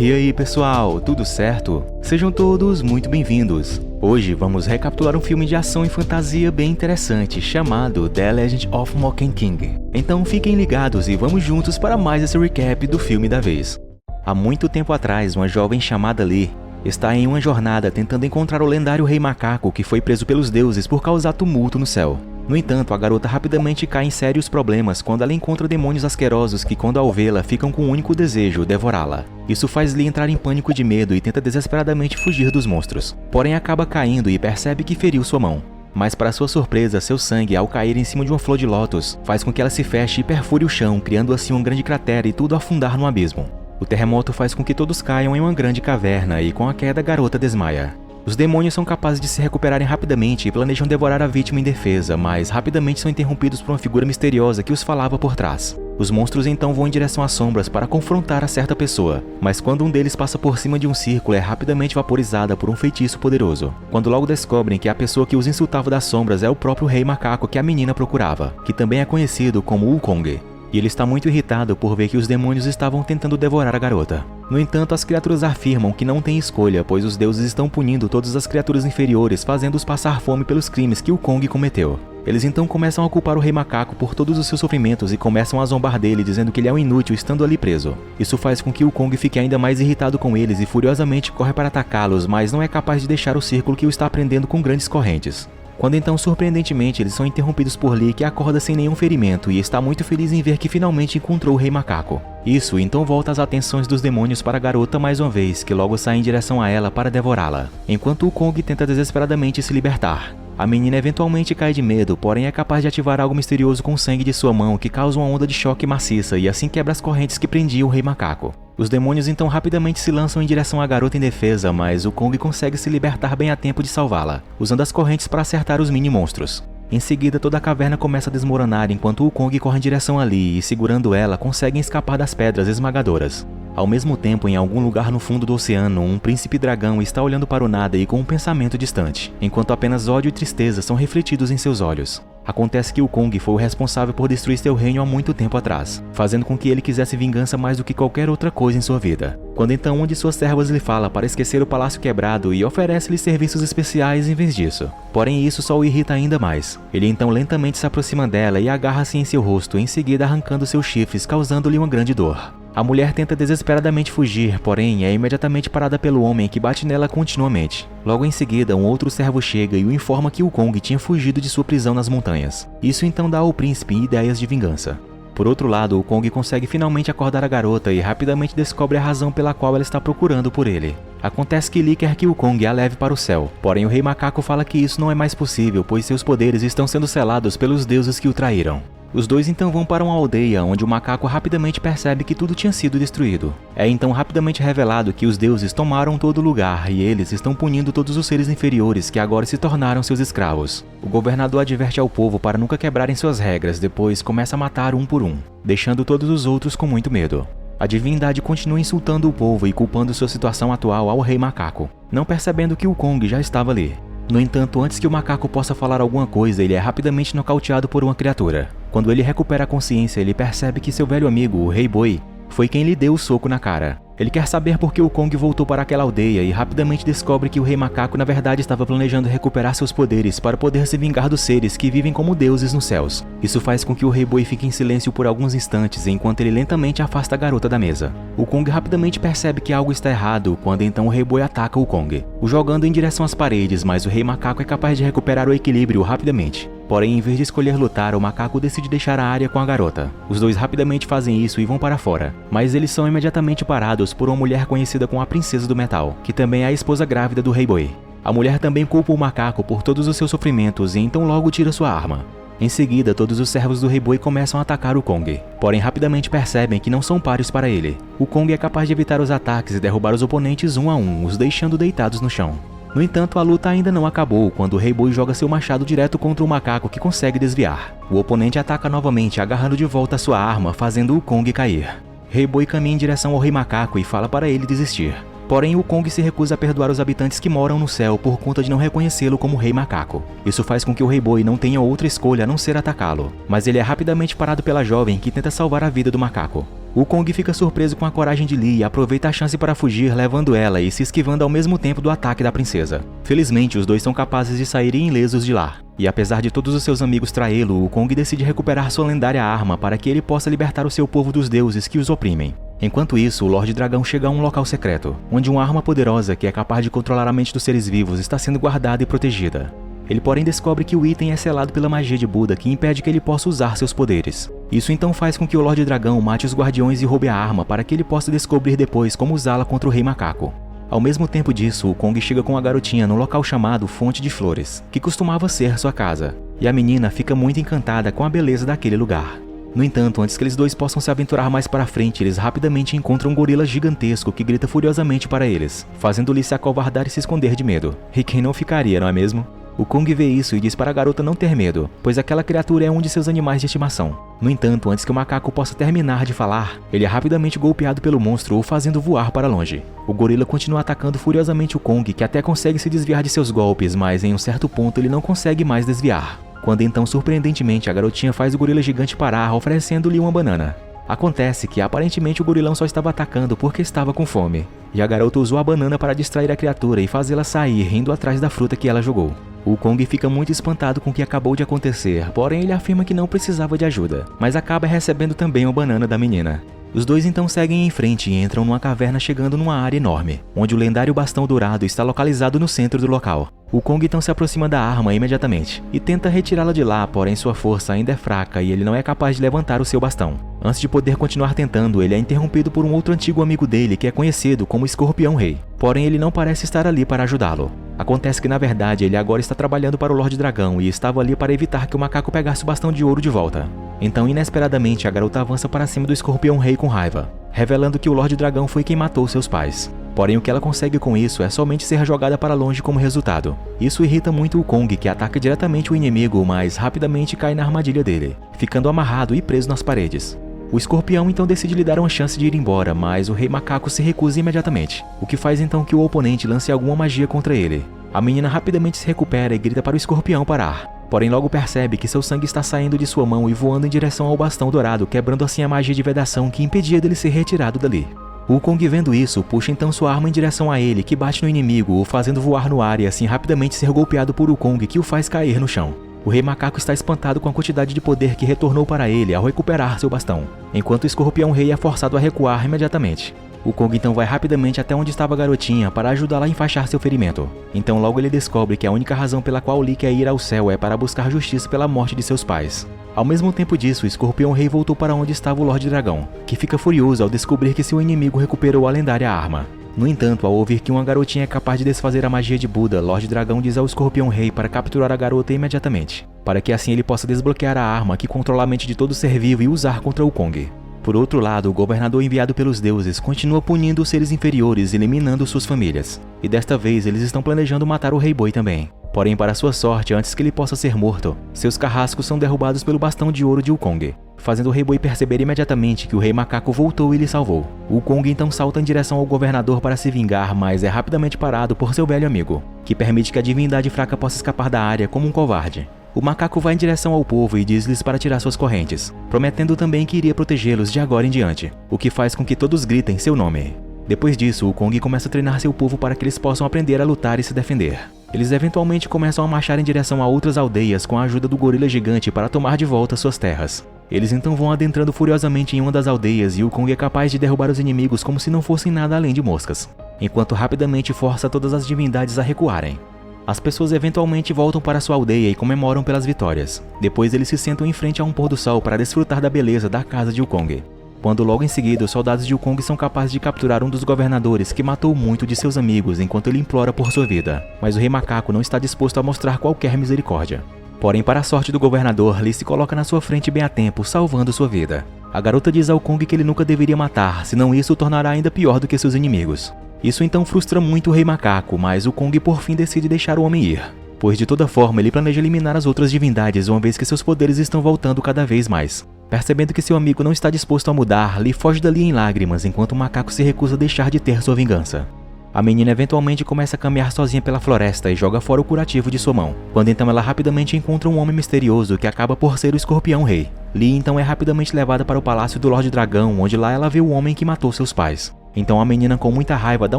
E aí pessoal, tudo certo? Sejam todos muito bem-vindos. Hoje vamos recapitular um filme de ação e fantasia bem interessante chamado The Legend of Mocking King. Então fiquem ligados e vamos juntos para mais esse recap do filme da vez. Há muito tempo atrás, uma jovem chamada Lee está em uma jornada tentando encontrar o lendário Rei Macaco que foi preso pelos deuses por causar tumulto no céu. No entanto, a garota rapidamente cai em sérios problemas quando ela encontra demônios asquerosos que, quando ao vê-la, ficam com um único desejo, devorá-la. Isso faz Lee entrar em pânico de medo e tenta desesperadamente fugir dos monstros. Porém, acaba caindo e percebe que feriu sua mão. Mas, para sua surpresa, seu sangue, ao cair em cima de uma flor de lótus, faz com que ela se feche e perfure o chão, criando assim um grande cratera e tudo afundar no abismo. O terremoto faz com que todos caiam em uma grande caverna e, com a queda, a garota desmaia. Os demônios são capazes de se recuperarem rapidamente e planejam devorar a vítima indefesa, mas rapidamente são interrompidos por uma figura misteriosa que os falava por trás. Os monstros então vão em direção às sombras para confrontar a certa pessoa, mas quando um deles passa por cima de um círculo é rapidamente vaporizada por um feitiço poderoso. Quando logo descobrem que a pessoa que os insultava das sombras é o próprio Rei Macaco que a menina procurava, que também é conhecido como Wukong. E ele está muito irritado por ver que os demônios estavam tentando devorar a garota. No entanto, as criaturas afirmam que não têm escolha, pois os deuses estão punindo todas as criaturas inferiores, fazendo-os passar fome pelos crimes que Wukong cometeu. Eles então começam a culpar o Rei Macaco por todos os seus sofrimentos e começam a zombar dele, dizendo que ele é um inútil estando ali preso. Isso faz com que Wukong fique ainda mais irritado com eles e furiosamente corre para atacá-los, mas não é capaz de deixar o círculo que o está prendendo com grandes correntes. Quando então, surpreendentemente, eles são interrompidos por Lee, que acorda sem nenhum ferimento e está muito feliz em ver que finalmente encontrou o Rei Macaco. Isso então volta as atenções dos demônios para a garota mais uma vez, que logo sai em direção a ela para devorá-la, enquanto Wukong tenta desesperadamente se libertar. A menina eventualmente cai de medo, porém é capaz de ativar algo misterioso com o sangue de sua mão que causa uma onda de choque maciça e assim quebra as correntes que prendiam o Rei Macaco. Os demônios então rapidamente se lançam em direção à garota indefesa, mas Wukong consegue se libertar bem a tempo de salvá-la, usando as correntes para acertar os mini-monstros. Em seguida, toda a caverna começa a desmoronar enquanto Wukong corre em direção a Lee e, segurando ela, conseguem escapar das pedras esmagadoras. Ao mesmo tempo, em algum lugar no fundo do oceano, um príncipe dragão está olhando para o nada e com um pensamento distante, enquanto apenas ódio e tristeza são refletidos em seus olhos. Acontece que Wukong foi o responsável por destruir seu reino há muito tempo atrás, fazendo com que ele quisesse vingança mais do que qualquer outra coisa em sua vida. Quando então uma de suas servas lhe fala para esquecer o palácio quebrado e oferece-lhe serviços especiais em vez disso. Porém isso só o irrita ainda mais. Ele então lentamente se aproxima dela e agarra-se em seu rosto, em seguida arrancando seus chifres, causando-lhe uma grande dor. A mulher tenta desesperadamente fugir, porém é imediatamente parada pelo homem que bate nela continuamente. Logo em seguida, um outro servo chega e o informa que Wukong tinha fugido de sua prisão nas montanhas. Isso então dá ao príncipe ideias de vingança. Por outro lado, Wukong consegue finalmente acordar a garota e rapidamente descobre a razão pela qual ela está procurando por ele. Acontece que Lee quer que Wukong a leve para o céu, porém o Rei Macaco fala que isso não é mais possível, pois seus poderes estão sendo selados pelos deuses que o traíram. Os dois então vão para uma aldeia onde o macaco rapidamente percebe que tudo tinha sido destruído. É então rapidamente revelado que os deuses tomaram todo o lugar e eles estão punindo todos os seres inferiores que agora se tornaram seus escravos. O governador adverte ao povo para nunca quebrarem suas regras, depois começa a matar um por um, deixando todos os outros com muito medo. A divindade continua insultando o povo e culpando sua situação atual ao Rei Macaco, não percebendo que Wukong já estava ali. No entanto, antes que o macaco possa falar alguma coisa, ele é rapidamente nocauteado por uma criatura. Quando ele recupera a consciência, ele percebe que seu velho amigo, o Rei Boi, foi quem lhe deu o soco na cara. Ele quer saber por que Wukong voltou para aquela aldeia e rapidamente descobre que o Rei Macaco na verdade estava planejando recuperar seus poderes para poder se vingar dos seres que vivem como deuses nos céus. Isso faz com que o Rei Boi fique em silêncio por alguns instantes enquanto ele lentamente afasta a garota da mesa. Wukong rapidamente percebe que algo está errado quando então o Rei Boi ataca Wukong, o jogando em direção às paredes, mas o Rei Macaco é capaz de recuperar o equilíbrio rapidamente. Porém, em vez de escolher lutar, o macaco decide deixar a área com a garota. Os dois rapidamente fazem isso e vão para fora, mas eles são imediatamente parados por uma mulher conhecida como a Princesa do Metal, que também é a esposa grávida do Rei Boi. A mulher também culpa o macaco por todos os seus sofrimentos e então logo tira sua arma. Em seguida, todos os servos do Rei Boi começam a atacar Wukong, porém rapidamente percebem que não são páreos para ele. Wukong é capaz de evitar os ataques e derrubar os oponentes um a um, os deixando deitados no chão. No entanto, a luta ainda não acabou quando o Rei Boi joga seu machado direto contra o macaco que consegue desviar. O oponente ataca novamente, agarrando de volta sua arma, fazendo Wukong cair. Rei Boi caminha em direção ao Rei Macaco e fala para ele desistir. Porém, Wukong se recusa a perdoar os habitantes que moram no céu por conta de não reconhecê-lo como Rei Macaco. Isso faz com que o Rei Boi não tenha outra escolha a não ser atacá-lo, mas ele é rapidamente parado pela jovem que tenta salvar a vida do macaco. O Kong fica surpreso com a coragem de Lee e aproveita a chance para fugir, levando ela e se esquivando ao mesmo tempo do ataque da princesa. Felizmente, os dois são capazes de saírem ilesos de lá. E apesar de todos os seus amigos traí-lo, o Kong decide recuperar sua lendária arma para que ele possa libertar o seu povo dos deuses que os oprimem. Enquanto isso, o Lorde Dragão chega a um local secreto, onde uma arma poderosa que é capaz de controlar a mente dos seres vivos está sendo guardada e protegida. Ele porém descobre que o item é selado pela magia de Buda que impede que ele possa usar seus poderes. Isso então faz com que o Lorde Dragão mate os guardiões e roube a arma para que ele possa descobrir depois como usá-la contra o Rei Macaco. Ao mesmo tempo disso, o Kong chega com a garotinha no local chamado Fonte de Flores, que costumava ser sua casa, e a menina fica muito encantada com a beleza daquele lugar. No entanto, antes que eles dois possam se aventurar mais para frente, eles rapidamente encontram um gorila gigantesco que grita furiosamente para eles, fazendo-lhe se acovardar e se esconder de medo. E quem não ficaria, não é mesmo? O Kong vê isso e diz para a garota não ter medo, pois aquela criatura é um de seus animais de estimação. No entanto, antes que o macaco possa terminar de falar, ele é rapidamente golpeado pelo monstro, o fazendo voar para longe. O gorila continua atacando furiosamente o Kong, que até consegue se desviar de seus golpes, mas em um certo ponto ele não consegue mais desviar. Quando então, surpreendentemente, a garotinha faz o gorila gigante parar, oferecendo-lhe uma banana. Acontece que aparentemente o gorilão só estava atacando porque estava com fome, e a garota usou a banana para distrair a criatura e fazê-la sair indo atrás da fruta que ela jogou. O Kong fica muito espantado com o que acabou de acontecer, porém ele afirma que não precisava de ajuda, mas acaba recebendo também uma banana da menina. Os dois então seguem em frente e entram numa caverna chegando numa área enorme, onde o lendário bastão dourado está localizado no centro do local. O Kong então se aproxima da arma imediatamente e tenta retirá-la de lá, porém sua força ainda é fraca e ele não é capaz de levantar o seu bastão. Antes de poder continuar tentando, ele é interrompido por um outro antigo amigo dele que é conhecido como Escorpião Rei, porém ele não parece estar ali para ajudá-lo. Acontece que na verdade ele agora está trabalhando para o Lorde Dragão e estava ali para evitar que o macaco pegasse o bastão de ouro de volta. Então inesperadamente a garota avança para cima do Escorpião Rei com raiva, revelando que o Lorde Dragão foi quem matou seus pais. Porém o que ela consegue com isso é somente ser jogada para longe como resultado. Isso irrita muito o Kong, que ataca diretamente o inimigo, mas rapidamente cai na armadilha dele, ficando amarrado e preso nas paredes. O escorpião então decide lhe dar uma chance de ir embora, mas o Rei Macaco se recusa imediatamente, o que faz então que o oponente lance alguma magia contra ele. A menina rapidamente se recupera e grita para o escorpião parar, porém logo percebe que seu sangue está saindo de sua mão e voando em direção ao bastão dourado, quebrando assim a magia de vedação que impedia dele ser retirado dali. O Kong, vendo isso, puxa então sua arma em direção a ele, que bate no inimigo, o fazendo voar no ar e assim rapidamente ser golpeado por o Kong, que o faz cair no chão. O Rei Macaco está espantado com a quantidade de poder que retornou para ele ao recuperar seu bastão, enquanto o Escorpião Rei é forçado a recuar imediatamente. O Kong então vai rapidamente até onde estava a garotinha para ajudá-la a enfaixar seu ferimento. Então logo ele descobre que a única razão pela qual Lee quer ir ao céu é para buscar justiça pela morte de seus pais. Ao mesmo tempo disso, o Escorpião Rei voltou para onde estava o Lorde Dragão, que fica furioso ao descobrir que seu inimigo recuperou a lendária arma. No entanto, ao ouvir que uma garotinha é capaz de desfazer a magia de Buda, Lorde Dragão diz ao Escorpião Rei para capturar a garota imediatamente, para que assim ele possa desbloquear a arma que controla a mente de todo ser vivo e usar contra o Kong. Por outro lado, o governador enviado pelos deuses continua punindo os seres inferiores, eliminando suas famílias. E desta vez eles estão planejando matar o Rei Boi também. Porém, para sua sorte, antes que ele possa ser morto, seus carrascos são derrubados pelo bastão de ouro de Wukong, fazendo o Rei Boi perceber imediatamente que o Rei Macaco voltou e lhe salvou. O Wukong então salta em direção ao governador para se vingar, mas é rapidamente parado por seu velho amigo, que permite que a divindade fraca possa escapar da área como um covarde. O macaco vai em direção ao povo e diz-lhes para tirar suas correntes, prometendo também que iria protegê-los de agora em diante, o que faz com que todos gritem seu nome. Depois disso, o Kong começa a treinar seu povo para que eles possam aprender a lutar e se defender. Eles eventualmente começam a marchar em direção a outras aldeias com a ajuda do gorila gigante para tomar de volta suas terras. Eles então vão adentrando furiosamente em uma das aldeias e o Kong é capaz de derrubar os inimigos como se não fossem nada além de moscas, enquanto rapidamente força todas as divindades a recuarem. As pessoas eventualmente voltam para sua aldeia e comemoram pelas vitórias. Depois eles se sentam em frente a um pôr do sol para desfrutar da beleza da casa de Wukong. Quando logo em seguida os soldados de Wukong são capazes de capturar um dos governadores que matou muito de seus amigos enquanto ele implora por sua vida. Mas o Rei Macaco não está disposto a mostrar qualquer misericórdia. Porém, para a sorte do governador, Lee se coloca na sua frente bem a tempo, salvando sua vida. A garota diz ao Kong que ele nunca deveria matar, senão isso o tornará ainda pior do que seus inimigos. Isso então frustra muito o Rei Macaco, mas o Kong por fim decide deixar o homem ir, pois de toda forma ele planeja eliminar as outras divindades uma vez que seus poderes estão voltando cada vez mais. Percebendo que seu amigo não está disposto a mudar, Lee foge dali em lágrimas enquanto o macaco se recusa a deixar de ter sua vingança. A menina eventualmente começa a caminhar sozinha pela floresta e joga fora o curativo de sua mão, quando então ela rapidamente encontra um homem misterioso que acaba por ser o Escorpião Rei. Lee então é rapidamente levada para o palácio do Lorde Dragão, onde lá ela vê o homem que matou seus pais. Então a menina, com muita raiva, dá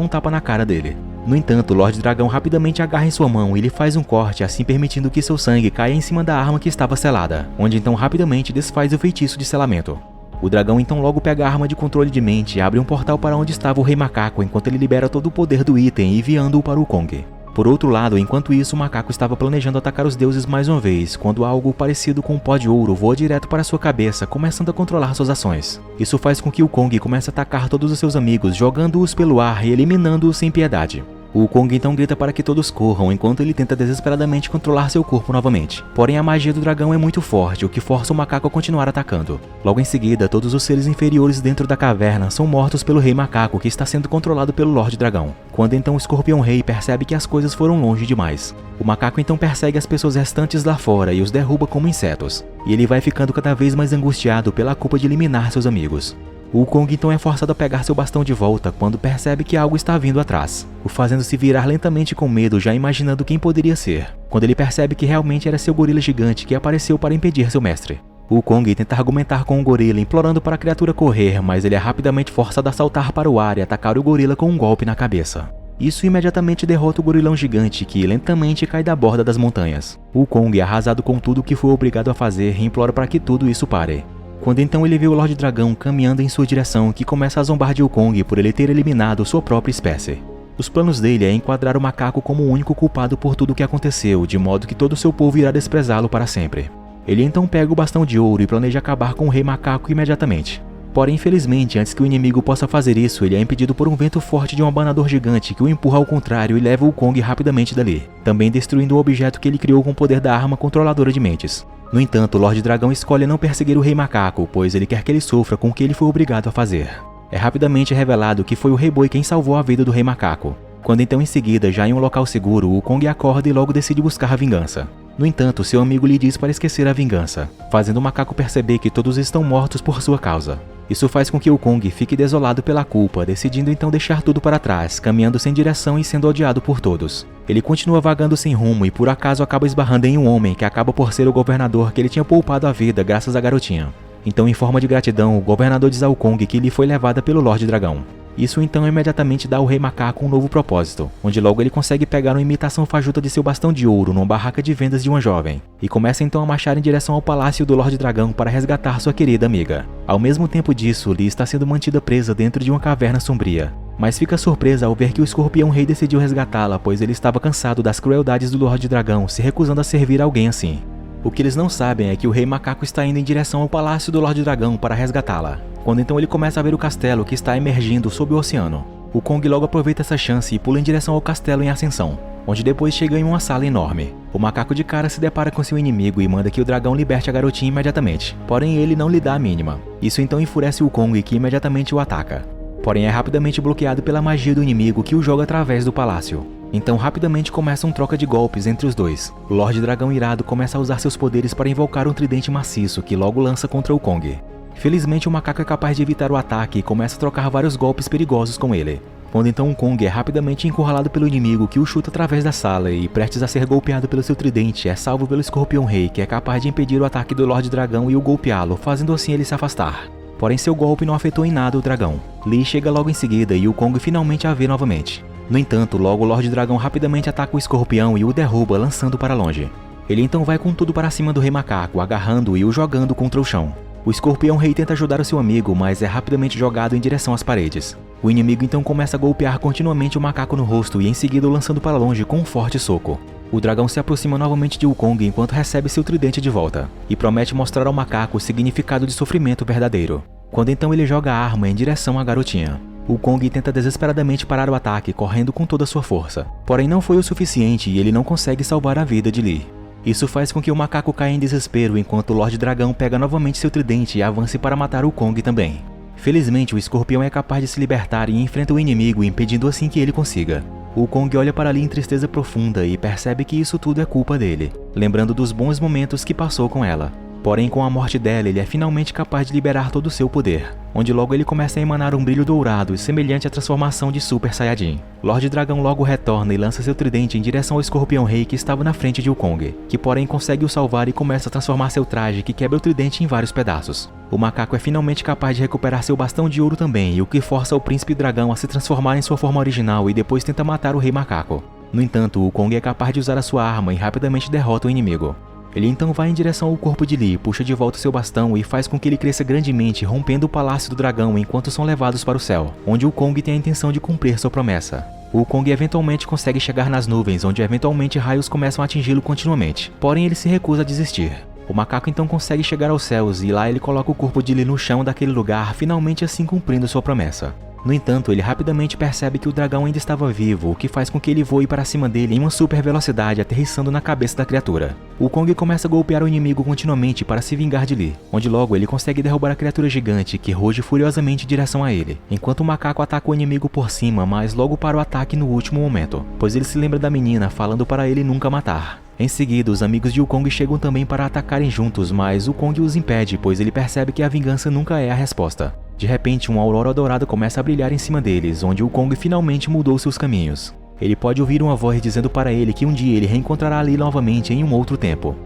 um tapa na cara dele. No entanto, o Lorde Dragão rapidamente agarra em sua mão e lhe faz um corte, assim permitindo que seu sangue caia em cima da arma que estava selada, onde então rapidamente desfaz o feitiço de selamento. O dragão então logo pega a arma de controle de mente e abre um portal para onde estava o Rei Macaco, enquanto ele libera todo o poder do item, enviando-o para o Kong. Por outro lado, enquanto isso, o macaco estava planejando atacar os deuses mais uma vez, quando algo parecido com um pó de ouro voa direto para sua cabeça, começando a controlar suas ações. Isso faz com que o Kong comece a atacar todos os seus amigos, jogando-os pelo ar e eliminando-os sem piedade. O Kong então grita para que todos corram, enquanto ele tenta desesperadamente controlar seu corpo novamente. Porém, a magia do dragão é muito forte, o que força o macaco a continuar atacando. Logo em seguida, todos os seres inferiores dentro da caverna são mortos pelo Rei Macaco, que está sendo controlado pelo Lorde Dragão. Quando então o Escorpião Rei percebe que as coisas foram longe demais. O macaco então persegue as pessoas restantes lá fora e os derruba como insetos. E ele vai ficando cada vez mais angustiado pela culpa de eliminar seus amigos. O Kong então é forçado a pegar seu bastão de volta quando percebe que algo está vindo atrás, o fazendo se virar lentamente com medo, já imaginando quem poderia ser, quando ele percebe que realmente era seu gorila gigante que apareceu para impedir seu mestre. O Kong tenta argumentar com o gorila, implorando para a criatura correr, mas ele é rapidamente forçado a saltar para o ar e atacar o gorila com um golpe na cabeça. Isso imediatamente derrota o gorilão gigante, que lentamente cai da borda das montanhas. O Kong, arrasado com tudo o que foi obrigado a fazer, implora para que tudo isso pare. Quando então ele vê o Lorde Dragão caminhando em sua direção, que começa a zombar de o Kong por ele ter eliminado sua própria espécie. Os planos dele é enquadrar o macaco como o único culpado por tudo o que aconteceu, de modo que todo o seu povo irá desprezá-lo para sempre. Ele então pega o bastão de ouro e planeja acabar com o Rei Macaco imediatamente. Porém, infelizmente, antes que o inimigo possa fazer isso, ele é impedido por um vento forte de um abanador gigante que o empurra ao contrário e leva o Kong rapidamente dali, também destruindo o objeto que ele criou com o poder da arma controladora de mentes. No entanto, o Lorde Dragão escolhe não perseguir o Rei Macaco, pois ele quer que ele sofra com o que ele foi obrigado a fazer. É rapidamente revelado que foi o Rei Boi quem salvou a vida do Rei Macaco. Quando então em seguida, já em um local seguro, o Kong acorda e logo decide buscar a vingança. No entanto, seu amigo lhe diz para esquecer a vingança, fazendo o macaco perceber que todos estão mortos por sua causa. Isso faz com que o Kong fique desolado pela culpa, decidindo então deixar tudo para trás, caminhando sem direção e sendo odiado por todos. Ele continua vagando sem rumo e por acaso acaba esbarrando em um homem que acaba por ser o governador que ele tinha poupado a vida graças à garotinha. Então, em forma de gratidão, o governador diz ao Kong que lhe foi levada pelo Lorde Dragão. Isso então imediatamente dá ao Rei Macaco um novo propósito, onde logo ele consegue pegar uma imitação fajuta de seu bastão de ouro numa barraca de vendas de uma jovem, e começa então a marchar em direção ao palácio do Lorde Dragão para resgatar sua querida amiga. Ao mesmo tempo disso, Lee está sendo mantida presa dentro de uma caverna sombria, mas fica surpresa ao ver que o Escorpião Rei decidiu resgatá-la, pois ele estava cansado das crueldades do Lorde Dragão, se recusando a servir alguém assim. O que eles não sabem é que o Rei Macaco está indo em direção ao palácio do Lorde Dragão para resgatá-la, quando então ele começa a ver o castelo que está emergindo sob o oceano. O Kong logo aproveita essa chance e pula em direção ao castelo em ascensão, onde depois chega em uma sala enorme. O macaco de cara se depara com seu inimigo e manda que o dragão liberte a garotinha imediatamente, porém ele não lhe dá a mínima. Isso então enfurece o Kong, que imediatamente o ataca. Porém é rapidamente bloqueado pela magia do inimigo, que o joga através do palácio. Então rapidamente começa uma troca de golpes entre os dois. O Lorde Dragão irado começa a usar seus poderes para invocar um tridente maciço que logo lança contra o Kong. Felizmente o macaco é capaz de evitar o ataque e começa a trocar vários golpes perigosos com ele. Quando então o Kong é rapidamente encurralado pelo inimigo, que o chuta através da sala e, prestes a ser golpeado pelo seu tridente, é salvo pelo Escorpião Rei, que é capaz de impedir o ataque do Lorde Dragão e o golpeá-lo, fazendo assim ele se afastar. Porém seu golpe não afetou em nada o dragão. Lee chega logo em seguida e o Kong finalmente a vê novamente. No entanto, logo o Lorde Dragão rapidamente ataca o escorpião e o derruba, lançando para longe. Ele então vai com tudo para cima do Rei Macaco, agarrando-o e o jogando contra o chão. O Escorpião Rei tenta ajudar o seu amigo, mas é rapidamente jogado em direção às paredes. O inimigo então começa a golpear continuamente o macaco no rosto e em seguida o lançando para longe com um forte soco. O dragão se aproxima novamente de Wukong enquanto recebe seu tridente de volta, e promete mostrar ao macaco o significado de sofrimento verdadeiro. Quando então ele joga a arma em direção à garotinha. Wukong tenta desesperadamente parar o ataque, correndo com toda a sua força. Porém não foi o suficiente e ele não consegue salvar a vida de Lee. Isso faz com que o macaco caia em desespero enquanto o Lorde Dragão pega novamente seu tridente e avance para matar o Kong também. Felizmente o escorpião é capaz de se libertar e enfrenta o inimigo, impedindo assim que ele consiga. O Kong olha para Lee em tristeza profunda e percebe que isso tudo é culpa dele, lembrando dos bons momentos que passou com ela. Porém, com a morte dela, ele é finalmente capaz de liberar todo o seu poder, onde logo ele começa a emanar um brilho dourado semelhante à transformação de Super Saiyajin. Lorde Dragão logo retorna e lança seu tridente em direção ao Escorpião Rei que estava na frente de Wukong, que porém consegue o salvar e começa a transformar seu traje que quebra o tridente em vários pedaços. O macaco é finalmente capaz de recuperar seu bastão de ouro também, o que força o Príncipe Dragão a se transformar em sua forma original e depois tenta matar o Rei Macaco. No entanto, Wukong é capaz de usar a sua arma e rapidamente derrota o inimigo. Ele então vai em direção ao corpo de Li, puxa de volta seu bastão e faz com que ele cresça grandemente, rompendo o Palácio do Dragão enquanto são levados para o céu, onde Wukong tem a intenção de cumprir sua promessa. Wukong eventualmente consegue chegar nas nuvens, onde eventualmente raios começam a atingi-lo continuamente, porém ele se recusa a desistir. O macaco então consegue chegar aos céus e lá ele coloca o corpo de Li no chão daquele lugar, finalmente assim cumprindo sua promessa. No entanto, ele rapidamente percebe que o dragão ainda estava vivo, o que faz com que ele voe para cima dele em uma super velocidade, aterrissando na cabeça da criatura. Wukong começa a golpear o inimigo continuamente para se vingar de Li, onde logo ele consegue derrubar a criatura gigante que ruge furiosamente em direção a ele, enquanto o macaco ataca o inimigo por cima, mas logo para o ataque no último momento, pois ele se lembra da menina falando para ele nunca matar. Em seguida, os amigos de Wukong chegam também para atacarem juntos, mas Wukong os impede, pois ele percebe que a vingança nunca é a resposta. De repente, uma aurora dourada começa a brilhar em cima deles, onde Wukong finalmente mudou seus caminhos. Ele pode ouvir uma voz dizendo para ele que um dia ele reencontrará Li novamente em um outro tempo.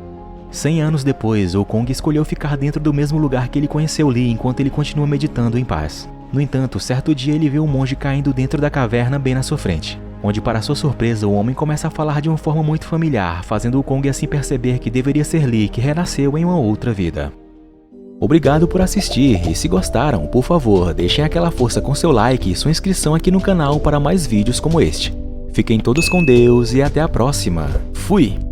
100 anos depois, Wukong escolheu ficar dentro do mesmo lugar que ele conheceu Li enquanto ele continua meditando em paz. No entanto, certo dia ele vê um monge caindo dentro da caverna bem na sua frente, onde para sua surpresa o homem começa a falar de uma forma muito familiar, fazendo Wukong assim perceber que deveria ser Li que renasceu em uma outra vida. Obrigado por assistir e se gostaram, por favor, deixem aquela força com seu like e sua inscrição aqui no canal para mais vídeos como este. Fiquem todos com Deus e até a próxima. Fui!